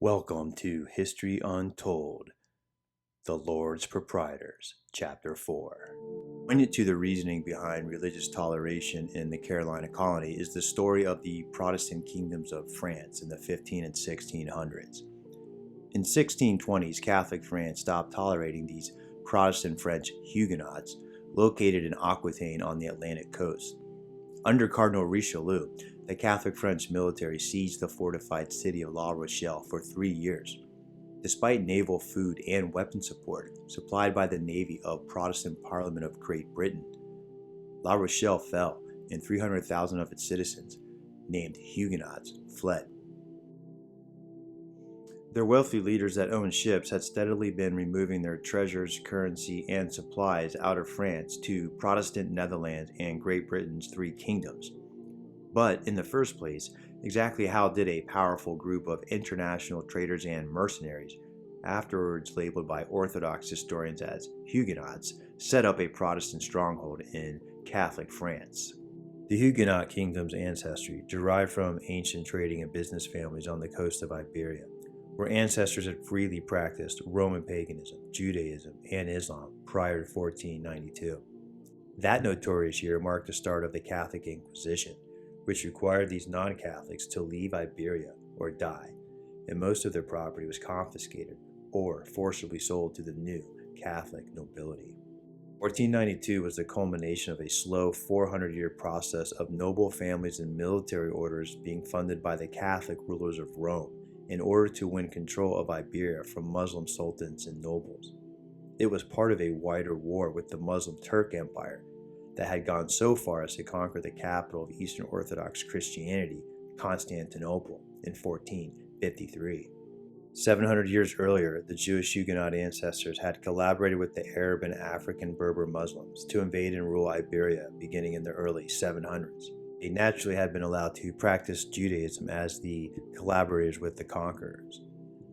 Welcome to History Untold, the Lords Proprietors, Chapter 4. Poignant to the reasoning behind religious toleration in the Carolina colony is the story of the Protestant kingdoms of France in the 15 and 1600s. In 1620s, Catholic France stopped tolerating these Protestant French Huguenots located in Aquitaine on the Atlantic coast. Under Cardinal Richelieu, the Catholic French military sieged the fortified city of La Rochelle for 3 years. Despite naval, food, and weapon support supplied by the Navy of Protestant Parliament of Great Britain, La Rochelle fell, and 300,000 of its citizens, named Huguenots, fled. Their wealthy leaders that owned ships had steadily been removing their treasures, currency, and supplies out of France to Protestant Netherlands and Great Britain's three kingdoms. But in the first place, exactly how did a powerful group of international traders and mercenaries, afterwards labeled by Orthodox historians as Huguenots, set up a Protestant stronghold in Catholic France? The Huguenot kingdom's ancestry derived from ancient trading and business families on the coast of Iberia, where ancestors had freely practiced Roman paganism, Judaism, and Islam prior to 1492. That notorious year marked the start of the Catholic Inquisition, which required these non-Catholics to leave Iberia or die, and most of their property was confiscated or forcibly sold to the new Catholic nobility. 1492 was the culmination of a slow 400-year process of noble families and military orders being funded by the Catholic rulers of Rome in order to win control of Iberia from Muslim sultans and nobles. It was part of a wider war with the Muslim Turk Empire that had gone so far as to conquer the capital of Eastern Orthodox Christianity, Constantinople, in 1453. 700 years earlier, the Jewish Huguenot ancestors had collaborated with the Arab and African Berber Muslims to invade and rule Iberia beginning in the early 700s. They naturally had been allowed to practice Judaism as the collaborators with the conquerors.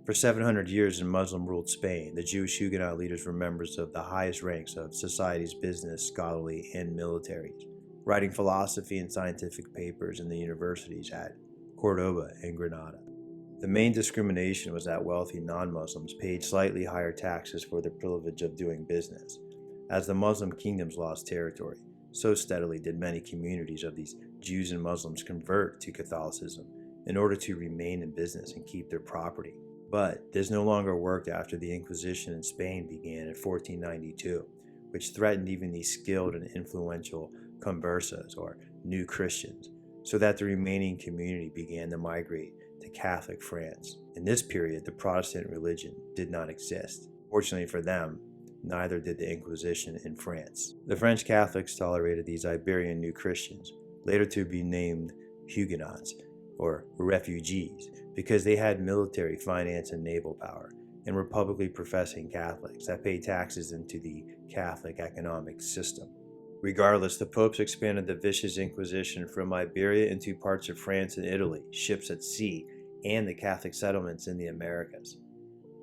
For 700 years in Muslim-ruled Spain, the Jewish Huguenot leaders were members of the highest ranks of society's business, scholarly, and militaries, writing philosophy and scientific papers in the universities at Cordoba and Granada. The main discrimination was that wealthy non-Muslims paid slightly higher taxes for the privilege of doing business. As the Muslim kingdoms lost territory, so steadily did many communities of these Jews and Muslims convert to Catholicism in order to remain in business and keep their property. But this no longer worked after the Inquisition in Spain began in 1492, which threatened even the skilled and influential conversos, or new Christians, so that the remaining community began to migrate to Catholic France. In this period, the Protestant religion did not exist. Fortunately for them, neither did the Inquisition in France. The French Catholics tolerated these Iberian New Christians, later to be named Huguenots, or refugees, because they had military, finance, and naval power, and were publicly professing Catholics that paid taxes into the Catholic economic system. Regardless, the popes expanded the vicious Inquisition from Iberia into parts of France and Italy, ships at sea, and the Catholic settlements in the Americas.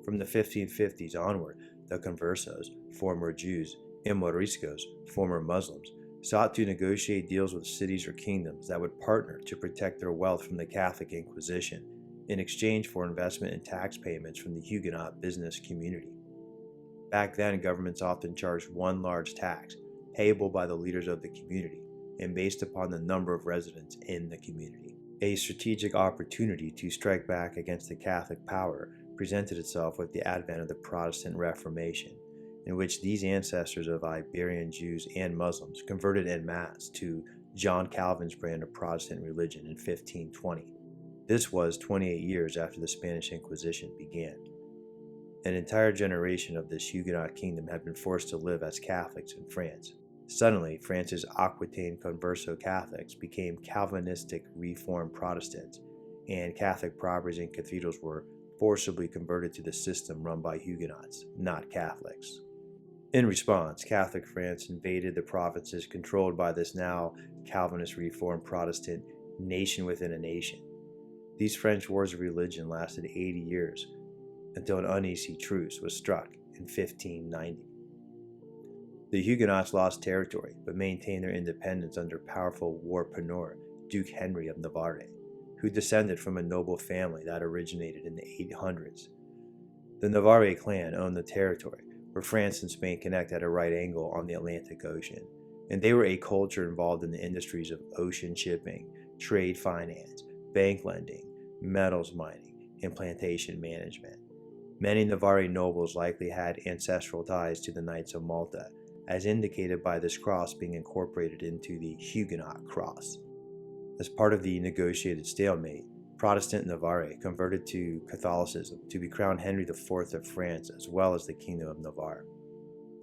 From the 1550s onward, the conversos, former Jews, and Moriscos, former Muslims, sought to negotiate deals with cities or kingdoms that would partner to protect their wealth from the Catholic Inquisition in exchange for investment and tax payments from the Huguenot business community. Back then, governments often charged one large tax, payable by the leaders of the community, and based upon the number of residents in the community. A strategic opportunity to strike back against the Catholic power presented itself with the advent of the Protestant Reformation, in which these ancestors of Iberian Jews and Muslims converted en masse to John Calvin's brand of Protestant religion in 1520. This was 28 years after the Spanish Inquisition began. An entire generation of this Huguenot kingdom had been forced to live as Catholics in France. Suddenly, France's Aquitaine Converso Catholics became Calvinistic Reformed Protestants, and Catholic properties and cathedrals were forcibly converted to the system run by Huguenots, not Catholics. In response, Catholic France invaded the provinces controlled by this now Calvinist Reformed Protestant nation within a nation. These French wars of religion lasted 80 years, until an uneasy truce was struck in 1590. The Huguenots lost territory, but maintained their independence under powerful war-preneur Duke Henry of Navarre, who descended from a noble family that originated in the 800s. The Navarre clan owned the territory, where France and Spain connect at a right angle on the Atlantic Ocean, and they were a culture involved in the industries of ocean shipping, trade finance, bank lending, metals mining, and plantation management. Many Navarre nobles likely had ancestral ties to the Knights of Malta, as indicated by this cross being incorporated into the Huguenot cross. As part of the negotiated stalemate, Protestant Navarre converted to Catholicism to be crowned Henry IV of France as well as the Kingdom of Navarre.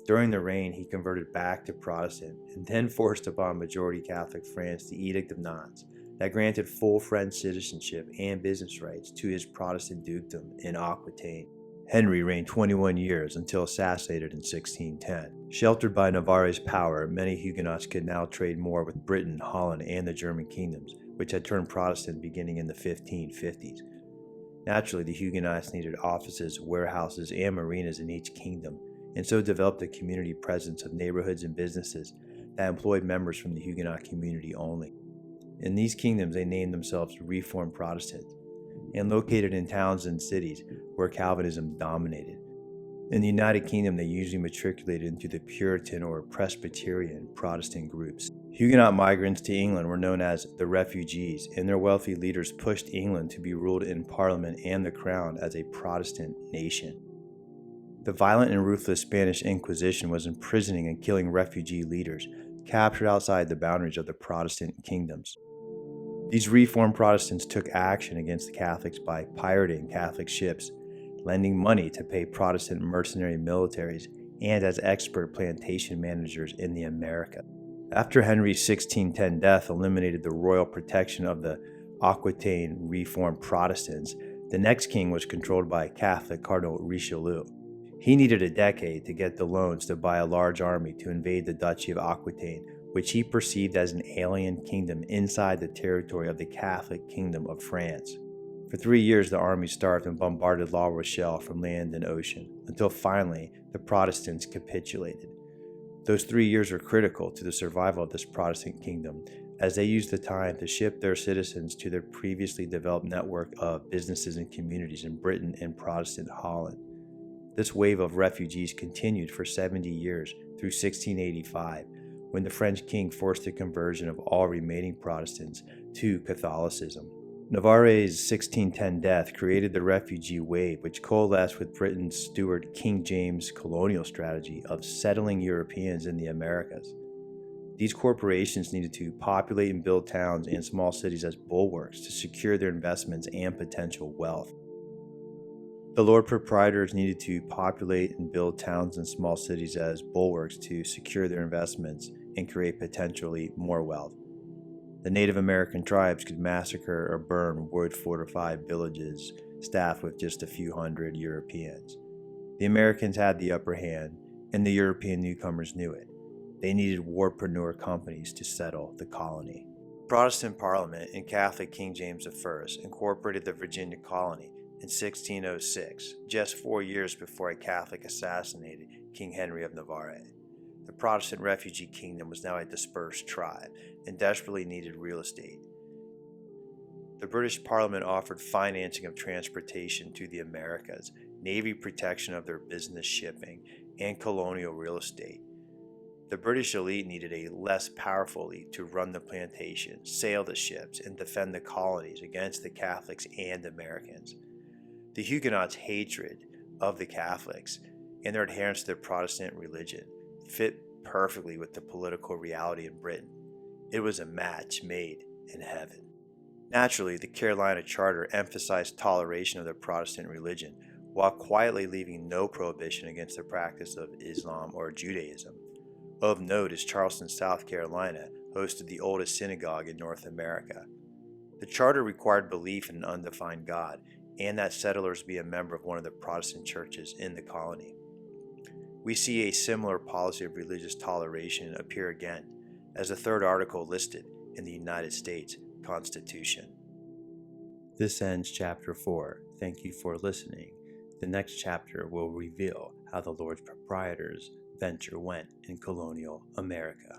During the reign, he converted back to Protestant and then forced upon majority Catholic France the Edict of Nantes that granted full French citizenship and business rights to his Protestant dukedom in Aquitaine. Henry reigned 21 years until assassinated in 1610. Sheltered by Navarre's power, many Huguenots could now trade more with Britain, Holland, and the German kingdoms, which had turned Protestant beginning in the 1550s. Naturally, the Huguenots needed offices, warehouses, and marinas in each kingdom, and so developed a community presence of neighborhoods and businesses that employed members from the Huguenot community only. In these kingdoms, they named themselves Reformed Protestants, and located in towns and cities where Calvinism dominated. In the United Kingdom, they usually matriculated into the Puritan or Presbyterian Protestant groups. Huguenot migrants to England were known as the refugees, and their wealthy leaders pushed England to be ruled in Parliament and the Crown as a Protestant nation. The violent and ruthless Spanish Inquisition was imprisoning and killing refugee leaders captured outside the boundaries of the Protestant kingdoms. These Reformed Protestants took action against the Catholics by pirating Catholic ships, lending money to pay Protestant mercenary militaries, and as expert plantation managers in the Americas. After Henry's 1610 death eliminated the royal protection of the Aquitaine Reformed Protestants, the next king was controlled by Catholic Cardinal Richelieu. He needed a decade to get the loans to buy a large army to invade the Duchy of Aquitaine, which he perceived as an alien kingdom inside the territory of the Catholic Kingdom of France. For 3 years, the army starved and bombarded La Rochelle from land and ocean, until finally the Protestants capitulated. Those 3 years were critical to the survival of this Protestant kingdom, as they used the time to ship their citizens to their previously developed network of businesses and communities in Britain and Protestant Holland. This wave of refugees continued for 70 years through 1685, when the French king forced the conversion of all remaining Protestants to Catholicism. Navarre's 1610 death created the refugee wave, which coalesced with Britain's steward King James' colonial strategy of settling Europeans in the Americas. These corporations needed to populate and build towns and small cities as bulwarks to secure their investments and potential wealth. The Lords Proprietors needed to populate and build towns and small cities as bulwarks to secure their investments and create potentially more wealth. The Native American tribes could massacre or burn wood-fortified villages staffed with just a few hundred Europeans. The Americans had the upper hand, and the European newcomers knew it. They needed warpreneur companies to settle the colony. Protestant Parliament and Catholic King James I incorporated the Virginia colony in 1606, just 4 years before a Catholic assassinated King Henry of Navarre. The Protestant refugee kingdom was now a dispersed tribe and desperately needed real estate. The British Parliament offered financing of transportation to the Americas, navy protection of their business shipping, and colonial real estate. The British elite needed a less powerful elite to run the plantation, sail the ships, and defend the colonies against the Catholics and Americans. The Huguenots' hatred of the Catholics and their adherence to their Protestant religion fit perfectly with the political reality in Britain. It was a match made in heaven. Naturally, the Carolina Charter emphasized toleration of the Protestant religion, while quietly leaving no prohibition against the practice of Islam or Judaism. Of note is Charleston, South Carolina, hosted the oldest synagogue in North America. The charter required belief in an undefined God, and that settlers be a member of one of the Protestant churches in the colony. We see a similar policy of religious toleration appear again, as the third article listed in the United States Constitution. This ends Chapter 4. Thank you for listening. The next chapter will reveal how the Lords Proprietors' venture went in colonial America.